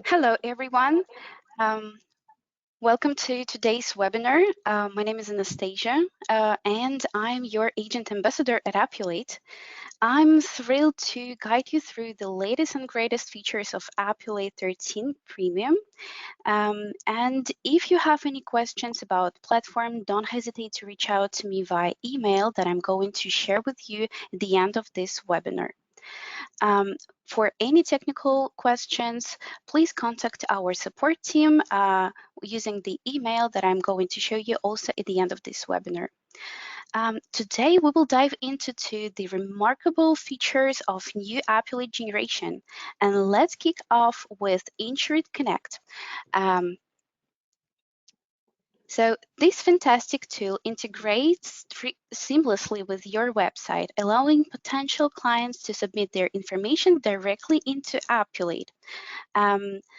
Hello, everyone. Um, Welcome to today's webinar. My name is Anastasia, and I'm your agent ambassador at Appulate. I'm thrilled to guide you through the latest and greatest features of Appulate 13 Premium. And if you have any questions about the platform, don't hesitate to reach out to me via email that I'm going to share with you at the end of this webinar. For any technical questions, please contact our support team using the email that I'm going to show you also at the end of this webinar. Today, we will dive into the remarkable features of new Appulate generation. And let's kick off with Insured Connect. So this fantastic tool integrates seamlessly with your website, allowing potential clients to submit their information directly into Appulate.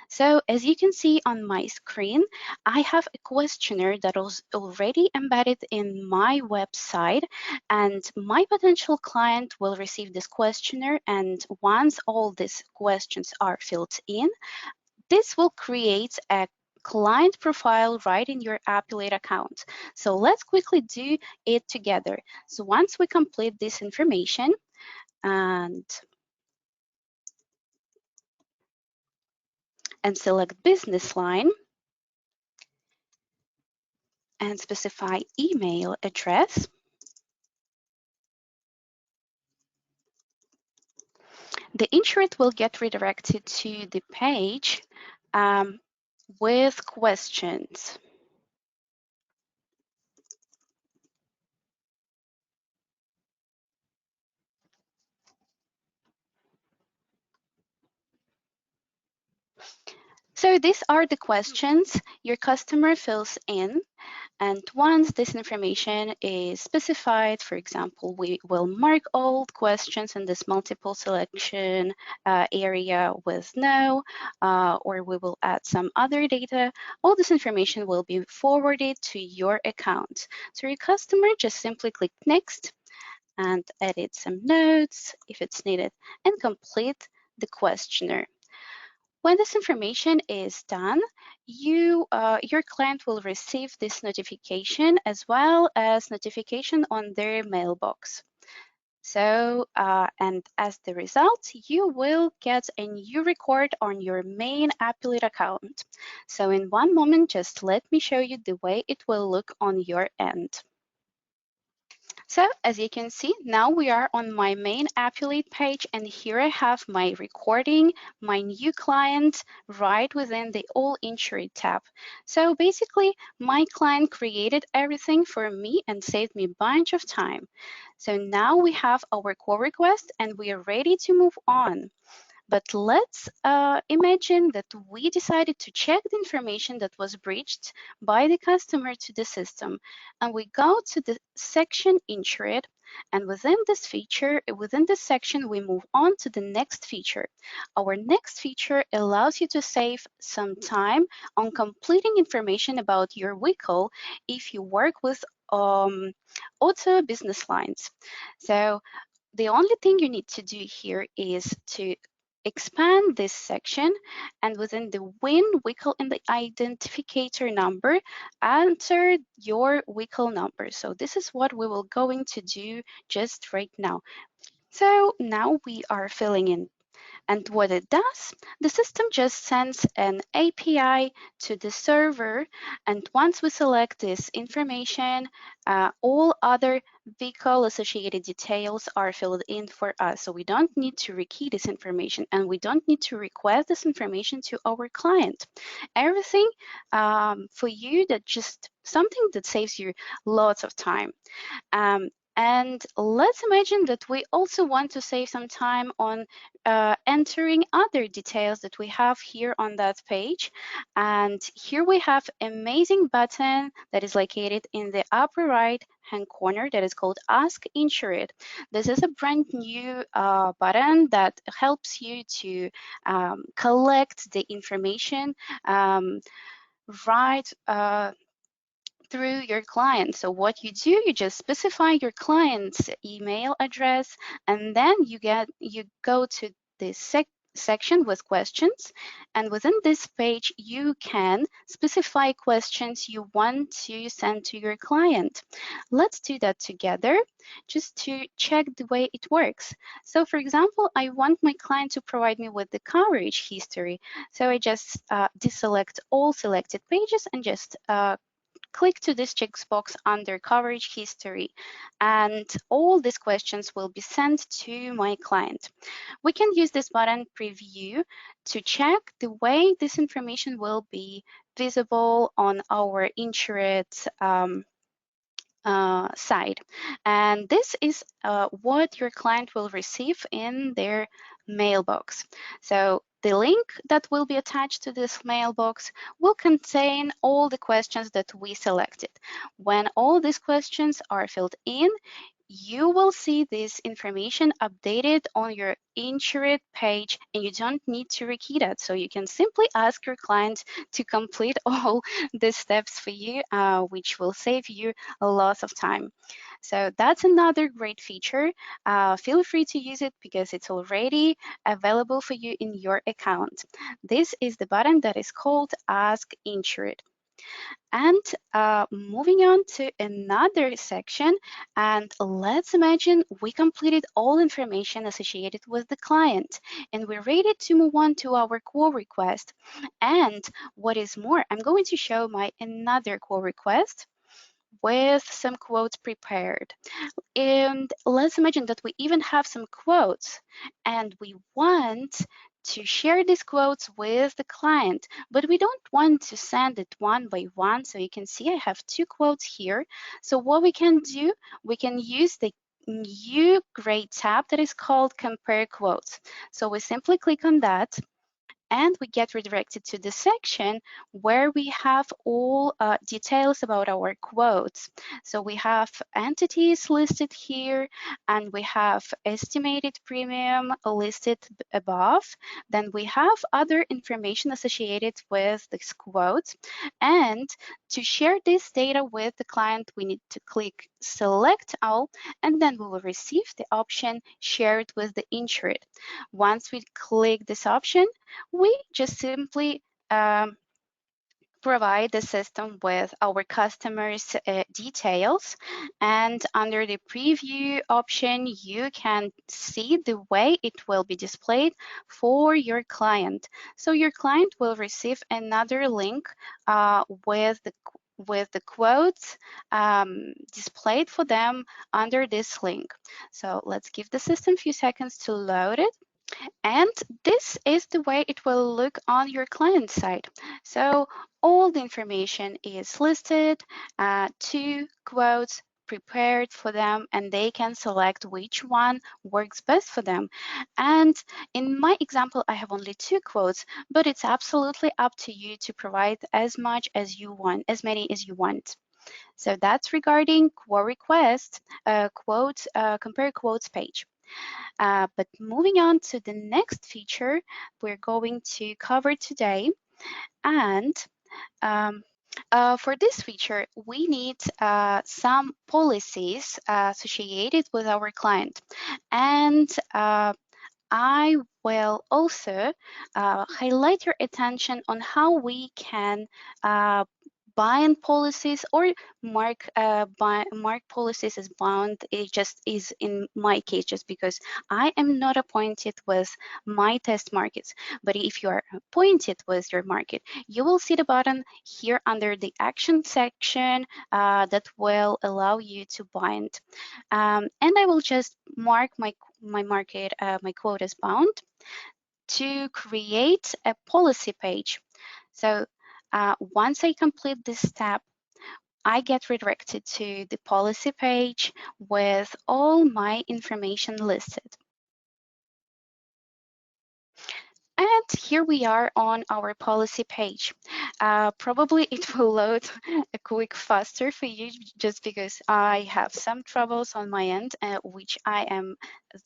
So as you can see on my screen, I have a questionnaire that was already embedded in my website, and my potential client will receive this questionnaire. And once all these questions are filled in, this will create a client profile right in your Appulate account. So let's quickly do it together. So once we complete this information and select business line and specify email address, the insured will get redirected to the page with questions. So these are the questions your customer fills in. And once this information is specified, for example, we will mark all questions in this multiple selection area with no, or we will add some other data. All this information will be forwarded to your account. So your customer just simply click next and edit some notes if it's needed and complete the questionnaire. When this information is done, your client will receive this notification as well as notification on their mailbox. So, and as the result, you will get a new record on your main Appulate account. So in one moment, just let me show you the way it will look on your end. So as you can see, now we are on my main Appulate page, and here I have my recording, my new client right within the All Insured tab. So basically, my client created everything for me and saved me a bunch of time. So now we have our call request and we are ready to move on. But let's imagine that we decided to check the information that was breached by the customer to the system. And we go to the section Insured. And within this feature, within this section, we move on to the next feature. Our next feature allows you to save some time on completing information about your vehicle if you work with auto business lines. So the only thing you need to do here is to expand this section, and within the VIN vehicle and the identificator number, enter your vehicle number. So this is what we will going to do just right now. So now we are filling in. And what it does, the system just sends an API to the server. And once we select this information, all other vehicle associated details are filled in for us. So we don't need to rekey this information, and we don't need to request this information to our client. Everything for you, that just something that saves you lots of time. And let's imagine that we also want to save some time on entering other details that we have here on that page. And here we have an amazing button that is located in the upper right hand corner that is called Ask Insured. This is a brand new button that helps you to collect the information right through your client. So what you do, you just specify your client's email address, and then you go to the section with questions, and within this page you can specify questions you want to send to your client. Let's do that together just to check the way it works. So for example, I want my client to provide me with the coverage history. So I just deselect all selected pages and just click to this checkbox under coverage history, and all these questions will be sent to my client. We can use this button preview to check the way this information will be visible on our insured side. And this is what your client will receive in their mailbox. So the link that will be attached to this mailbox will contain all the questions that we selected. When all these questions are filled in, you will see this information updated on your insured page, and you don't need to rekey that. So you can simply ask your client to complete all the steps for you, which will save you a lot of time. So that's another great feature. Feel free to use it because it's already available for you in your account. This is the button that is called Ask Insured. And moving on to another section, and let's imagine we completed all information associated with the client and we're ready to move on to our quote request. And what is more, I'm going to show my another quote request with some quotes prepared. And let's imagine that we even have some quotes and we want to share these quotes with the client, but we don't want to send it one by one. So you can see I have two quotes here. So what we can do, we can use the new gray tab that is called Compare Quotes. So we simply click on that, and we get redirected to the section where we have all details about our quotes. So we have entities listed here, and we have estimated premium listed above. Then we have other information associated with this quote. And to share this data with the client, we need to click Select All, and then we will receive the option Shared with the insured. Once we click this option, we just simply provide the system with our customers' details, and under the preview option you can see the way it will be displayed for your client. So your client will receive another link with the quotes displayed for them under this link. So let's give the system a few seconds to load it. And this is the way it will look on your client side. So all the information is listed, two quotes prepared for them, and they can select which one works best for them. And in my example, I have only two quotes, but it's absolutely up to you to provide as much as you want, as many as you want. So that's regarding quote request, compare quotes page. But moving on to the next feature we're going to cover today. And um, for this feature, we need some policies associated with our client. And I will also highlight your attention on how we can bind policies or mark policies as bound. It just is in my case, just because I am not appointed with my test markets. But if you are appointed with your market, you will see the button here under the action section that will allow you to bind. And I will just mark my market, my quote as bound to create a policy page. So once I complete this step, I get redirected to the policy page with all my information listed. And here we are on our policy page. Probably it will load a quick faster for you just because I have some troubles on my end, which I am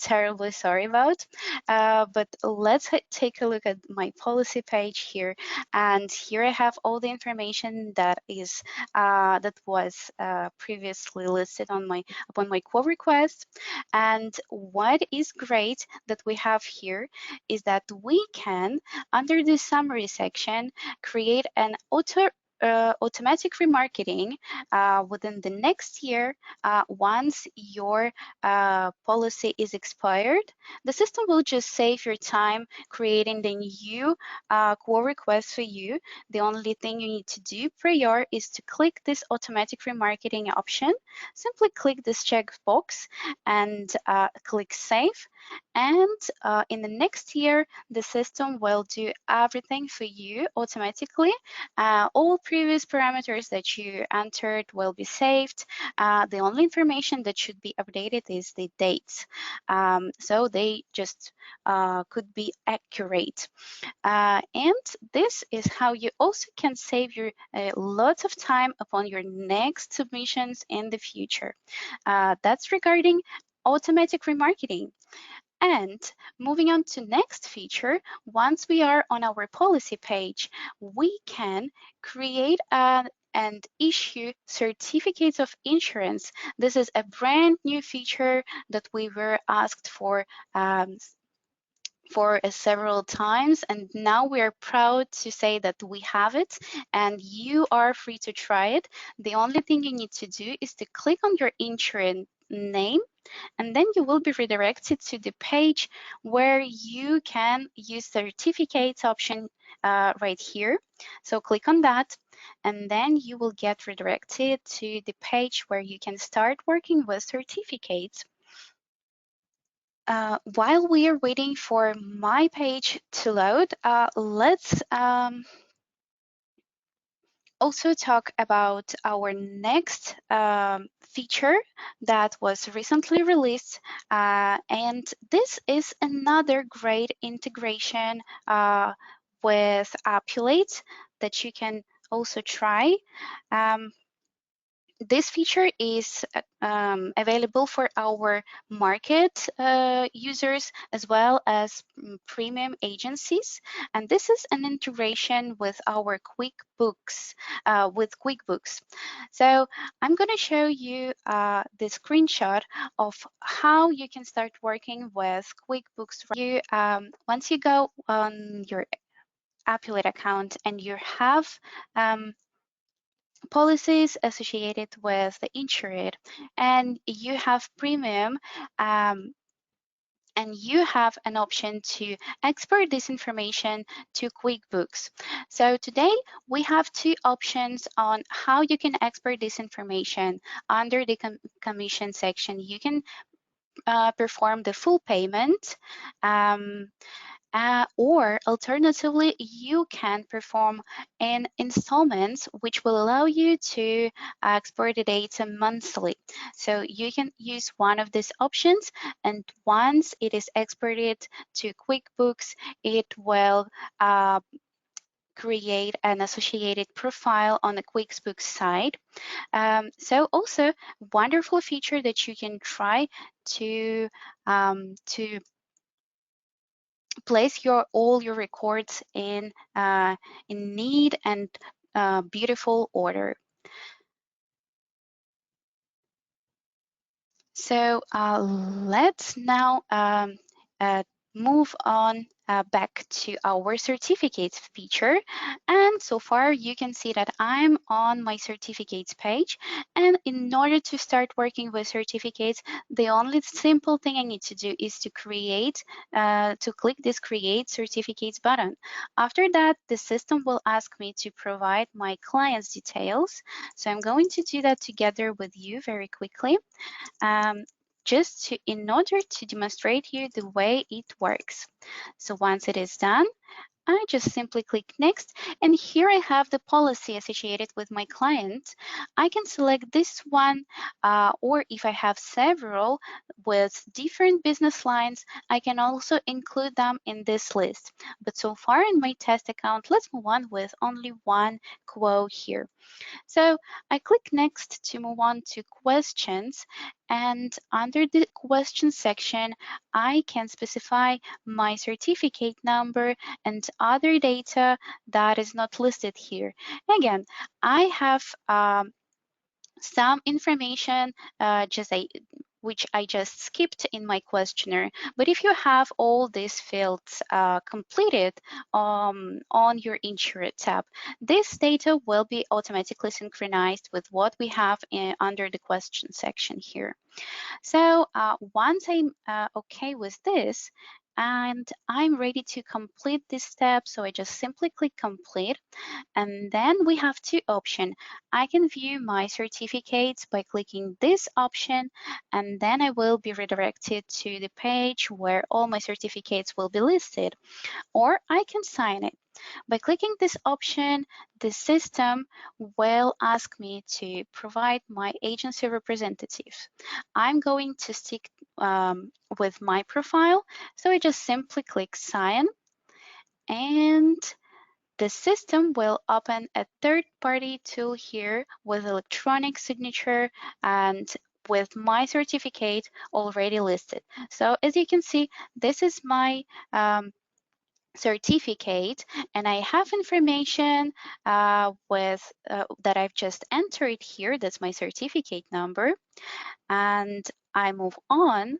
terribly sorry about. But let's take a look at my policy page here. And here I have all the information that was previously listed on upon my quote request. And what is great that we have here is that we can, under the summary section, create an automatic remarketing within the next year. Once your policy is expired, the system will just save your time creating the new quote request for you. The only thing you need to do prior is to click this automatic remarketing option. Simply click this checkbox and click save. And in the next year, the system will do everything for you automatically. All previous parameters that you entered will be saved. The only information that should be updated is the dates. So they just could be accurate. And this is how you also can save your lots of time upon your next submissions in the future. That's regarding automatic remarketing. And moving on to next feature, once we are on our policy page, we can create and issue certificates of insurance. This is a brand new feature that we were asked for several times, and now we are proud to say that we have it, and you are free to try it. The only thing you need to do is to click on your insurance name, and then you will be redirected to the page where you can use certificates option right here. So click on that, and then you will get redirected to the page where you can start working with certificates. While we are waiting for my page to load, let's also talk about our next feature that was recently released. And this is another great integration with Appulate that you can also try. This feature is available for our market users as well as premium agencies. And this is an integration with our QuickBooks, So I'm going to show you the screenshot of how you can start working with QuickBooks. Once you go on your Appulate account and you have policies associated with the insured, and you have premium, and you have an option to export this information to QuickBooks. So today we have two options on how you can export this information. Under the commission section, you can perform the full payment. Or alternatively, you can perform in installments, which will allow you to export the data monthly. So you can use one of these options, and once it is exported to QuickBooks, it will create an associated profile on the QuickBooks side. So also wonderful feature that you can try to place all your records in neat and beautiful order. So let's now move on back to our certificates feature. And so far you can see that I'm on my certificates page. And in order to start working with certificates, the only simple thing I need to do is to click this create certificates button. After that, the system will ask me to provide my client's details. So I'm going to do that together with you very quickly. In order to demonstrate you the way it works. So once it is done, I just simply click next, and here I have the policy associated with my client. I can select this one, or if I have several with different business lines, I can also include them in this list. But so far in my test account, let's move on with only one quote here. So I click next to move on to questions, and under the question section, I can specify my certificate number and other data that is not listed here. Again, I have some information which I just skipped in my questionnaire. But if you have all these fields completed on your Insurer tab, this data will be automatically synchronized with what we have under the question section here. So once I'm okay with this, and I'm ready to complete this step, so I just simply click complete. And then we have two options. I can view my certificates by clicking this option, and then I will be redirected to the page where all my certificates will be listed. Or I can sign it. By clicking this option, the system will ask me to provide my agency representative. I'm going to stick with my profile, so I just simply click sign, and the system will open a third-party tool here with electronic signature and with my certificate already listed. So as you can see, this is my certificate, and I have information that I've just entered here. That's my certificate number, and I move on.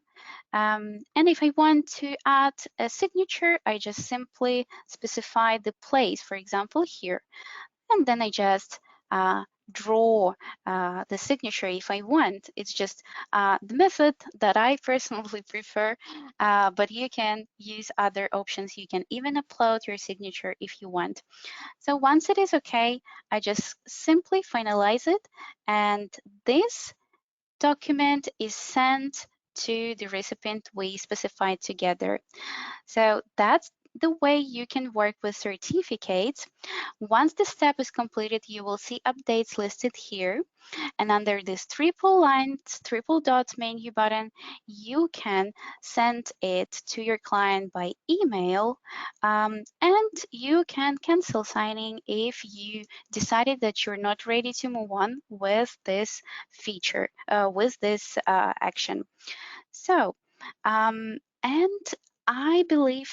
And if I want to add a signature, I just simply specify the place, for example, here, and then I just draw the signature if I want. It's just the method that I personally prefer, but you can use other options. You can even upload your signature if you want. So once it is okay, I just simply finalize it, and this document is sent to the recipient we specified together. So that's the way you can work with certificates. Once the step is completed, you will see updates listed here. And under this triple lines, triple dots menu button, you can send it to your client by email, and you can cancel signing if you decided that you're not ready to move on with this feature, with this action. So, and I believe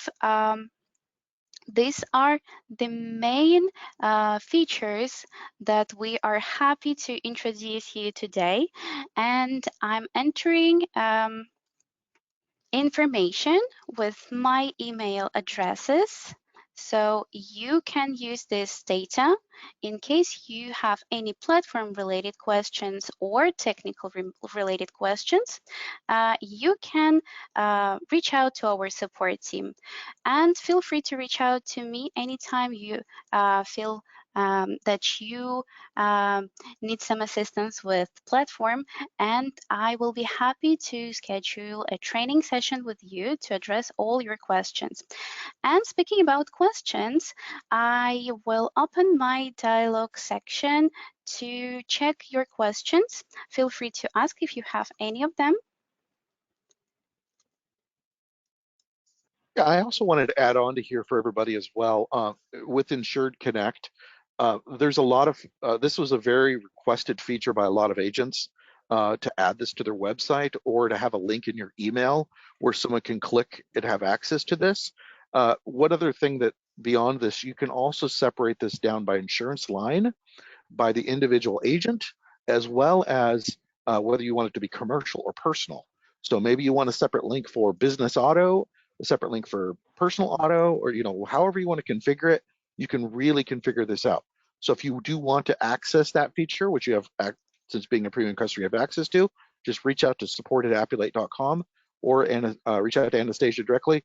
these are the main features that we are happy to introduce you today. And I'm entering information with my email addresses. So you can use this data in case you have any platform related questions or technical related questions. You can reach out to our support team, and feel free to reach out to me anytime you feel that you need some assistance with platform, and I will be happy to schedule a training session with you to address all your questions. And speaking about questions, I will open my dialogue section to check your questions. Feel free to ask if you have any of them. Yeah, I also wanted to add on to here for everybody as well. With Insured Connect, there's a lot of, this was a very requested feature by a lot of agents to add this to their website or to have a link in your email where someone can click and have access to this. One other thing that beyond this, you can also separate this down by insurance line, by the individual agent, as well as whether you want it to be commercial or personal. So maybe you want a separate link for business auto, a separate link for personal auto, or however you want to configure it, you can really configure this out. So if you do want to access that feature, which you have, since being a premium customer, you have access to, just reach out to support@appulate.com or reach out to Anastasia directly.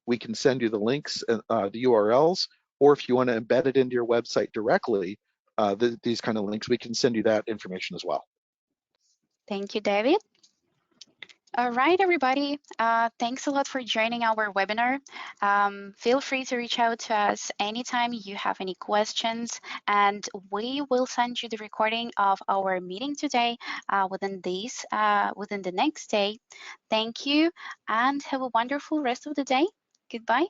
We can send you the links, the URLs, or if you want to embed it into your website directly, these kind of links, we can send you that information as well. Thank you, David. All right, everybody. Thanks a lot for joining our webinar. Feel free to reach out to us anytime you have any questions, and we will send you the recording of our meeting today within the next day. Thank you, and have a wonderful rest of the day. Goodbye.